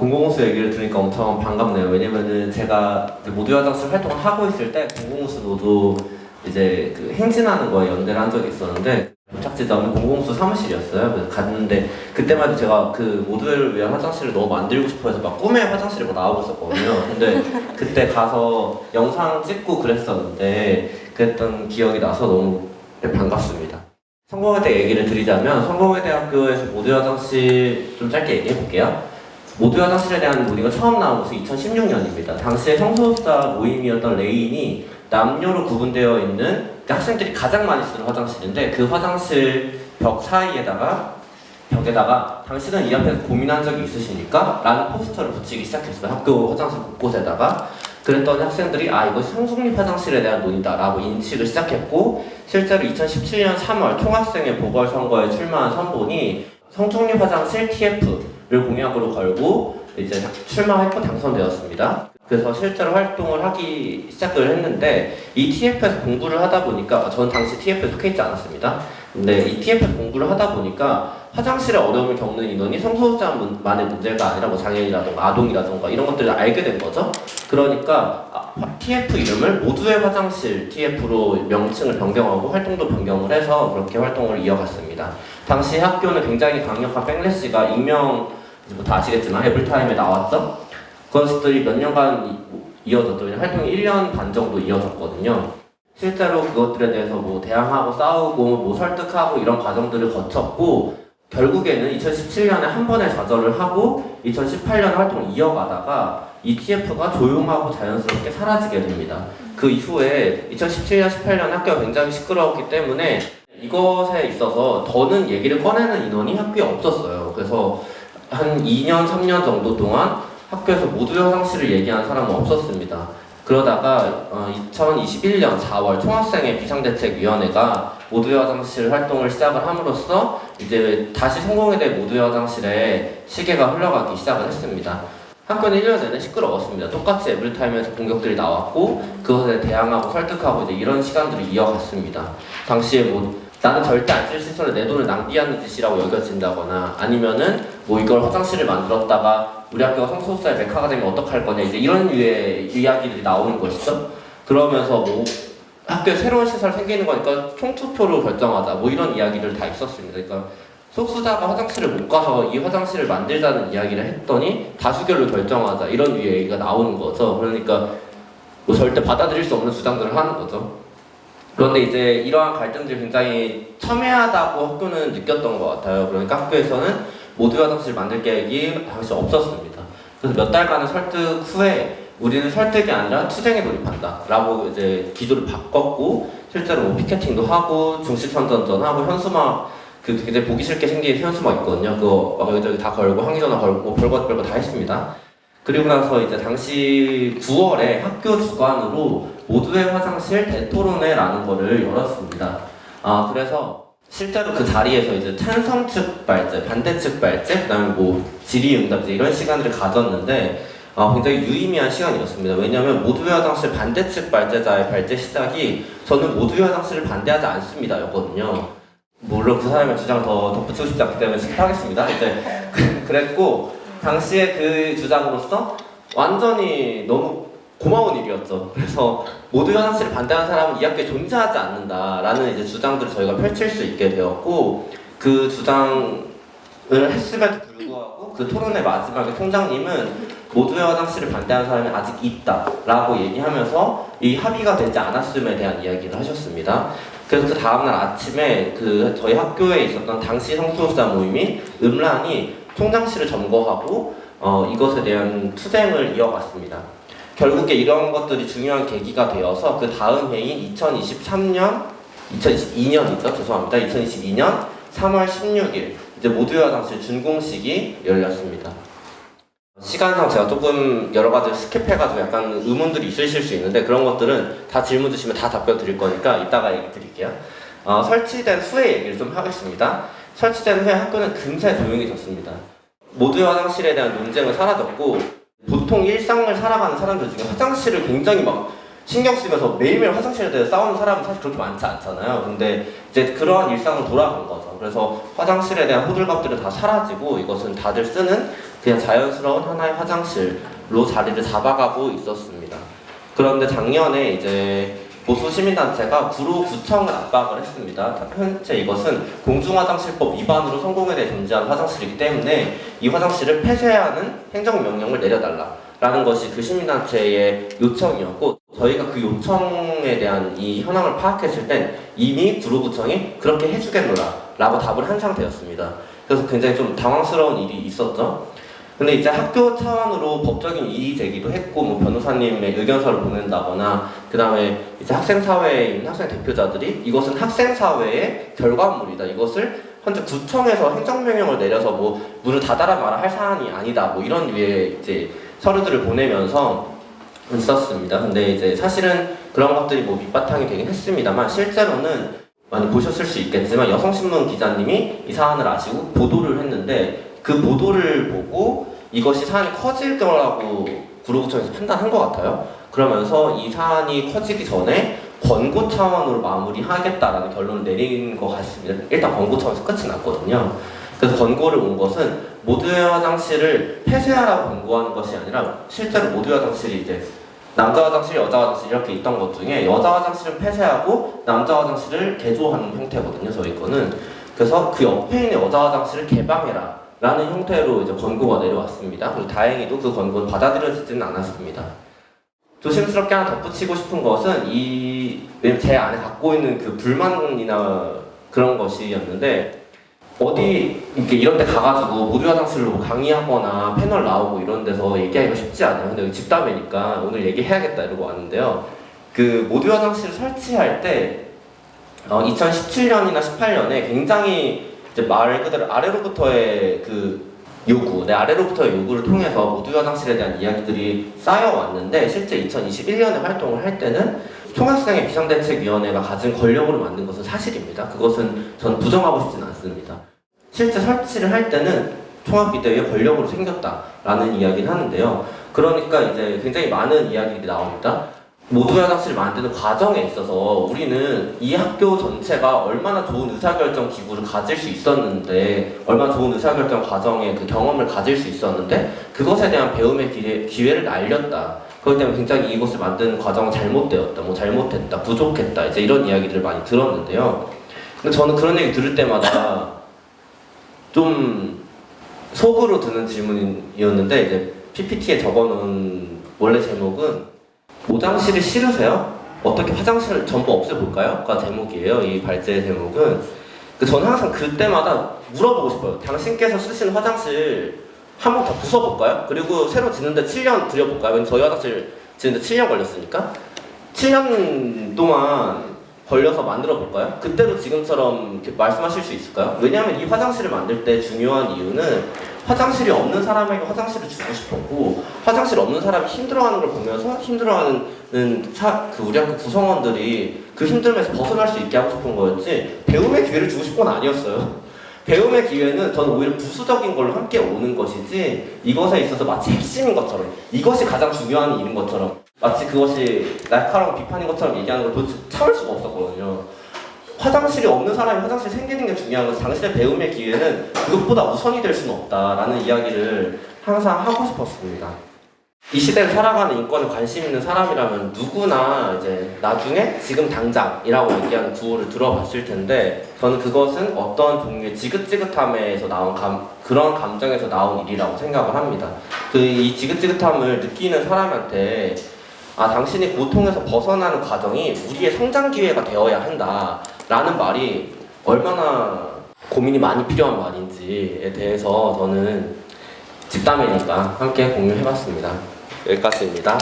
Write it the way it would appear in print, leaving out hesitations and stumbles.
공공우수 얘기를 들으니까 엄청 반갑네요. 왜냐면은 제가 모두의 화장실 활동을 하고 있을 때 공공우수 노조 이제 그 행진하는 거에 연대를 한 적이 있었는데 도착 지점은 공공우수 사무실이었어요. 그래서 갔는데 그때만 해도 제가 그 모두를 위한 화장실을 너무 만들고 싶어 해서 막 꿈의 화장실에 막 나오고 있었거든요. 근데 그때 가서 영상 찍고 그랬었는데 그랬던 기억이 나서 너무 반갑습니다. 성공회대 얘기를 드리자면 성공회대학교에서 모두의 화장실 좀 짧게 얘기해 볼게요. 모두의 화장실에 대한 논의가 처음 나온 것은 2016년입니다. 당시에 성소수자 모임이었던 레인이 남녀로 구분되어 있는 학생들이 가장 많이 쓰는 화장실인데 그 화장실 벽에다가 당신은 이 앞에서 고민한 적이 있으십니까? 라는 포스터를 붙이기 시작했어요. 학교 화장실 곳곳에다가. 그랬더니 학생들이 이것이 성중립 화장실에 대한 논의다 라고 인식을 시작했고 실제로 2017년 3월 총학생회 보궐선거에 출마한 선본이 성중립 화장실 TF를 공약으로 걸고 이제 출마했고 당선되었습니다. 그래서 실제로 활동을 하기 시작을 했는데 이 TF에서 공부를 하다 보니까 저는 당시 TF에 속해 있지 않았습니다. 근데 이 TF에서 공부를 하다 보니까 화장실에 어려움을 겪는 인원이 성소수자만의 문제가 아니라 뭐 장애인이라던가 아동이라던가 이런 것들을 알게 된 거죠. 그러니까 TF 이름을 모두의 화장실 TF로 명칭을 변경하고 활동도 변경을 해서 그렇게 활동을 이어갔습니다. 당시 학교는 굉장히 강력한 백래시가 익명 다 아시겠지만 에블타임에 나왔죠. 그것들이 몇 년간 이어졌죠. 활동이 1년 반 정도 이어졌거든요. 실제로 그것들에 대해서 뭐 대항하고 싸우고 뭐 설득하고 이런 과정들을 거쳤고 결국에는 2017년에 한 번에 좌절을 하고 2018년에 활동을 이어가다가 ETF가 조용하고 자연스럽게 사라지게 됩니다. 그 이후에 2017년, 18년 학교가 굉장히 시끄러웠기 때문에 이것에 있어서 더는 얘기를 꺼내는 인원이 학교에 없었어요. 그래서 한 2년, 3년 정도 동안 학교에서 모두의 화장실을 얘기하는 사람은 없었습니다. 그러다가 2021년 4월 총학생회 비상대책위원회가 모두의 화장실 활동을 시작을 함으로써 이제 다시 성공회대 모두의 화장실에 시계가 흘러가기 시작을 했습니다. 학교는 1년 내내 시끄러웠습니다. 똑같이 에브리타임에서 공격들이 나왔고 그것에 대항하고 설득하고 이제 이런 시간들을 이어갔습니다. 당시에 뭐 나는 절대 안 쓸 시설에 내 돈을 낭비하는 짓이라고 여겨진다거나 아니면은 뭐 이걸 화장실을 만들었다가 우리 학교가 성소수자의 메카가 되면 어떡할 거냐 이제 이런 류의 이야기들이 나오는 것이죠. 그러면서 뭐 학교에 새로운 시설 생기는 거니까 총투표로 결정하자 뭐 이런 이야기들 다 있었습니다. 그러니까 소수자가 화장실을 못 가서 이 화장실을 만들자는 이야기를 했더니 다수결로 결정하자 이런 류의 얘기가 나오는 거죠. 그러니까 뭐 절대 받아들일 수 없는 주장들을 하는 거죠. 그런데 이제 이러한 갈등들이 굉장히 첨예하다고 학교는 느꼈던 것 같아요. 그러니까 학교에서는 모두의 화장실 만들 계획이 당시 없었습니다. 그래서 몇 달간의 설득 후에 우리는 설득이 아니라 투쟁에 돌입한다 라고 이제 기조를 바꿨고 실제로 뭐 피켓팅도 하고 중식선전전하고 현수막 그 굉장히 보기 싫게 생긴 현수막 있거든요. 그거 막 여기저기 다 걸고 항의전화 걸고 뭐 별거 다 했습니다. 그리고 나서 이제 당시 9월에 학교 주관으로 모두의 화장실 대토론회라는 거를 열었습니다. 그래서 실제로 그 자리에서 이제 찬성 측 발제, 반대 측 발제, 그 다음에 뭐 질의응답제 이런 시간들을 가졌는데 굉장히 유의미한 시간이었습니다. 왜냐하면 모두의 화장실 반대 측 발제자의 발제 시작이 저는 모두의 화장실을 반대하지 않습니다 였거든요. 물론 그 사람의 주장을 더 덧붙이고 싶지 않기 때문에 스킵하겠습니다. 이제 그랬고 당시에 그 주장으로서 완전히 너무 고마운 일이었죠. 그래서 모두의 화장실을 반대하는 사람은 이 학교에 존재하지 않는다라는 이제 주장들을 저희가 펼칠 수 있게 되었고 그 주장을 했음에도 불구하고 그 토론의 마지막에 총장님은 모두의 화장실을 반대하는 사람이 아직 있다라고 얘기하면서 이 합의가 되지 않았음에 대한 이야기를 하셨습니다. 그래서 그 다음날 아침에 그 저희 학교에 있었던 당시 성소수자 모임인 음란이 총장실을 점거하고 이것에 대한 투쟁을 이어갔습니다. 결국에 이런 것들이 중요한 계기가 되어서 그 다음 해인 2022년이죠. 죄송합니다. 2022년 3월 16일 이제 모두의 화장실 준공식이 열렸습니다. 시간상 제가 조금 여러 가지 스킵해가지고 약간 의문들이 있으실 수 있는데 그런 것들은 다 질문 주시면 다 답변 드릴 거니까 이따가 얘기 드릴게요. 설치된 후에 얘기를 좀 하겠습니다. 설치된 후에 학교는 금세 조용해졌습니다. 모두의 화장실에 대한 논쟁은 사라졌고 보통 일상을 살아가는 사람들 중에 화장실을 굉장히 막 신경 쓰면서 매일매일 화장실에 대해 싸우는 사람은 사실 그렇게 많지 않잖아요. 근데 이제 그러한 일상으로 돌아간 거죠. 그래서 화장실에 대한 호들갑들은 다 사라지고 이것은 다들 쓰는 그냥 자연스러운 하나의 화장실로 자리를 잡아가고 있었습니다. 그런데 작년에 이제 보수 시민단체가 구로구청을 압박을 했습니다. 현재 이것은 공중화장실법 위반으로 성공회대에 존재하는 화장실이기 때문에 이 화장실을 폐쇄하는 행정명령을 내려달라라는 것이 그 시민단체의 요청이었고, 저희가 그 요청에 대한 이 현황을 파악했을 땐 이미 구로구청이 그렇게 해주겠노라 라고 답을 한 상태였습니다. 그래서 굉장히 좀 당황스러운 일이 있었죠. 근데 이제 학교 차원으로 법적인 이의 제기도 했고, 뭐 변호사님의 의견서를 보낸다거나, 그 다음에 이제 학생사회에 있는 학생 대표자들이 이것은 학생사회의 결과물이다, 이것을 현재 구청에서 행정명령을 내려서 뭐 문을 닫아라 마라 할 사안이 아니다, 뭐 이런 류의 이제 서류들을 보내면서 있었습니다. 근데 이제 사실은 그런 것들이 뭐 밑바탕이 되긴 했습니다만, 실제로는 많이 보셨을 수 있겠지만 여성신문 기자님이 이 사안을 아시고 보도를 했는데, 그 보도를 보고 이것이 사안이 커질 거라고 구로구청에서 판단한 것 같아요. 그러면서 이 사안이 커지기 전에 권고 차원으로 마무리하겠다라는 결론을 내린 것 같습니다. 일단 권고 차원에서 끝이 났거든요. 그래서 권고를 온 것은 모두의 화장실을 폐쇄하라고 권고하는 것이 아니라, 실제로 모두의 화장실이 이제 남자 화장실, 여자 화장실 이렇게 있던 것 중에 여자 화장실은 폐쇄하고 남자 화장실을 개조하는 형태거든요, 저희 거는. 그래서 그 옆에 있는 여자 화장실을 개방해라 라는 형태로 이제 권고가 내려왔습니다. 그리고 다행히도 그 권고는 받아들여지지는 않았습니다. 조심스럽게 하나 덧붙이고 싶은 것은 왜냐면 제 안에 갖고 있는 그 불만이나 그런 것이었는데, 어디 이렇게 이런 데 가가지고 모두 화장실로 뭐 강의하거나 패널 나오고 이런 데서 얘기하기가 쉽지 않아요. 근데 여기 집담회니까 오늘 얘기해야겠다 이러고 왔는데요. 그 모두 화장실 설치할 때 2017년이나 18년에 굉장히 이제 말 그대로 아래로부터의 그 요구, 아래로부터의 요구를 통해서 모두 화장실에 대한 이야기들이 쌓여왔는데, 실제 2021년에 활동을 할 때는 총학생회 비상대책위원회가 가진 권력으로 만든 것은 사실입니다. 그것은 저는 부정하고 싶지는 않습니다. 실제 설치를 할 때는 총학비대위의 권력으로 생겼다라는 이야기를 하는데요. 그러니까 이제 굉장히 많은 이야기들이 나옵니다. 모두 화장실을 만드는 과정에 있어서 우리는 이 학교 전체가 얼마나 좋은 의사결정 기구를 가질 수 있었는데, 얼마나 좋은 의사결정 과정의 그 경험을 가질 수 있었는데, 그것에 대한 배움의 기회를 날렸다. 그렇기 때문에 굉장히 이것을 만드는 과정은 잘못되었다, 뭐 잘못했다, 부족했다, 이제 이런 이야기들을 많이 들었는데요. 근데 저는 그런 얘기 들을 때마다 좀 속으로 드는 질문이었는데, 이제 PPT에 적어놓은 원래 제목은 모장실이 싫으세요? 어떻게 화장실을 전부 없애볼까요? 가 제목이에요. 이 발제의 제목은. 저는 항상 그때마다 물어보고 싶어요. 당신께서 쓰시는 화장실 한번 더 부숴볼까요? 그리고 새로 짓는데 7년 들여볼까요? 왜냐면 저희 화장실 짓는데 7년 걸렸으니까 7년 동안 걸려서 만들어 볼까요? 그때도 지금처럼 말씀하실 수 있을까요? 왜냐하면 이 화장실을 만들 때 중요한 이유는 화장실이 없는 사람에게 화장실을 주고 싶었고, 화장실 없는 사람이 힘들어하는 걸 보면서 힘들어하는 우리 학교 구성원들이 그 힘듦에서 벗어날 수 있게 하고 싶은 거였지, 배움의 기회를 주고 싶은 건 아니었어요. 배움의 기회는 저는 오히려 부수적인 걸로 함께 오는 것이지, 이것에 있어서 마치 핵심인 것처럼, 이것이 가장 중요한 일인 것처럼, 마치 그것이 날카로운 비판인 것처럼 얘기하는 걸 도대체 참을 수가 없었거든요. 화장실이 없는 사람이 화장실 생기는 게 중요한 것은, 당신의 배움의 기회는 그것보다 우선이 될 수는 없다라는 이야기를 항상 하고 싶었습니다. 이 시대를 살아가는 인권에 관심 있는 사람이라면 누구나 이제 나중에 지금 당장이라고 얘기하는 구호를 들어봤을 텐데, 저는 그것은 어떤 종류의 지긋지긋함에서 나온 그런 감정에서 나온 일이라고 생각을 합니다. 이 지긋지긋함을 느끼는 사람한테 당신이 고통에서 벗어나는 과정이 우리의 성장 기회가 되어야 한다라는 말이 얼마나 고민이 많이 필요한 말인지에 대해서 저는 집담회니까 함께 공유해봤습니다. 여기까지입니다.